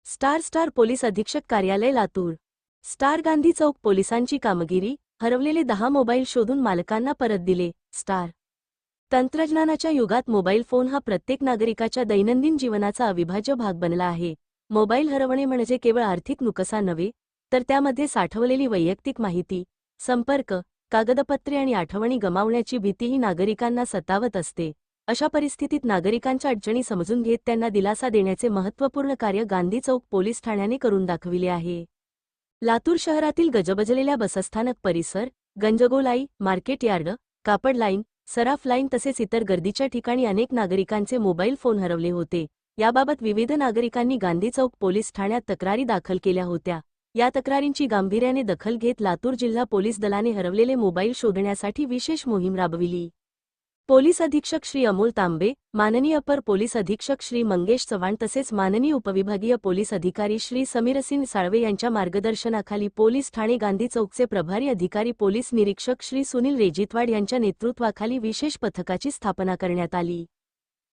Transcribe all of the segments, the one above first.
Star police अधीक्षक कार्यालय Latur. Star Gandhi चौक पोलिसांची कामगिरी, हरवलेले 10 मोबाईल शोधून मालकांना परत दिले। स्टार तंत्रज्ञानाच्या युगात मोबाईल फोन हा प्रत्येक नागरिकाच्या दैनंदिन जीवनाचा अविभाज्य भाग बनला आहे। मोबाईल हरवणे म्हणजे केवळ आर्थिक नुकसान नव्हे, तर त्यामध्ये साठवलेली वैयक्तिक माहिती, संपर्क, कागदपत्रे आणि आठवणी गमावण्याची भीतीही नागरिकांना सतावत असते। अशा परिस्थितीत नागरिकांच्या अडचणी समजून घेत त्यांना दिलासा देण्याचे महत्त्वपूर्ण कार्य गांधी चौक पोलीस ठाण्याने करून दाखविले आहे। लातूर शहरातील गजबजलेल्या बसस्थानक परिसर, गंजगोलाई, मार्केट यार्ड, कापड लाईन, सराफ लाईन तसेच इतर गर्दीच्या ठिकाणी अनेक नागरिकांचे मोबाईल फोन हरवले होते। याबाबत विविध नागरिकांनी गांधी चौक पोलीस ठाण्यात तक्रारी दाखल केल्या होत्या। या तक्रारींची गांभीर्याने दखल घेत लातूर जिल्हा पोलीस दलाने हरवलेले मोबाईल शोधण्यासाठी विशेष मोहीम राबविली। पोलीस अधीक्षक श्री अमोल तांबे, माननीय अपर पोलीस अधीक्षक श्री मंगेश चव्हाण तसेच माननीय उपविभागीय पोलीस अधिकारी श्री समीरसिंह साळवे यांच्या मार्गदर्शनाखाली पोलीस ठाणे गांधी चौकचे प्रभारी अधिकारी पोलीस निरीक्षक श्री सुनील रेजितवाड यांच्या नेतृत्वाखाली विशेष पथकाची स्थापना करण्यात आली।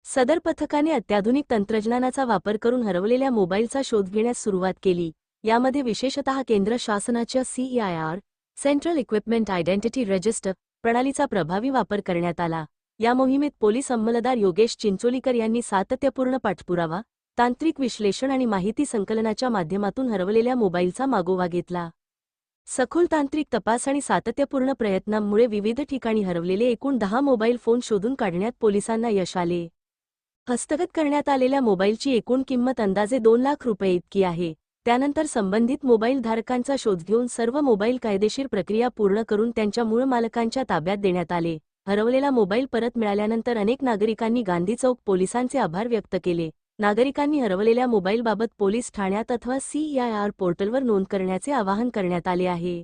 सदर पथकाने अत्याधुनिक तंत्रज्ञानाचा वापर करून हरवलेल्या मोबाईलचा शोध घेण्यास सुरुवात केली। यामध्ये विशेषतः केंद्र शासनाच्या CEIR central equipment identity register प्रणालीचा प्रभावी वापर करण्यात आला। या मोहिमेत पोलीस अंमलदार योगेश चिंचोलीकर यांनी सातत्यपूर्ण पाठपुरावा, तांत्रिक विश्लेषण आणि माहिती संकलनाच्या माध्यमातून हरवलेल्या मोबाईलचा मागोवा घेतला। सखोल तांत्रिक तपास आणि सातत्यपूर्ण प्रयत्नांमुळे विविध ठिकाणी हरवलेले एकूण 10 मोबाईल फोन शोधून काढण्यात पोलिसांना यश आले। हस्तगत करण्यात आलेल्या मोबाईलची एकूण किंमत अंदाजे 2 लाख रुपये इतकी आहे। त्यानंतर संबंधित मोबाईल धारकांचा शोध घेऊन सर्व मोबाईल कायदेशीर प्रक्रिया पूर्ण करून त्यांच्या मूळ मालकांच्या ताब्यात देण्यात आले। हरवलेला मोबाईल परत मिळाल्यानंतर अनेक नागरिकांनी गांधी चौक पोलिसांचे आभार व्यक्त केले। नागरिकांनी हरवलेल्या मोबाईलबाबत पोलीस ठाण्यात अथवा CEIR पोर्टलवर नोंद करण्याचे आवाहन करण्यात आले आहे।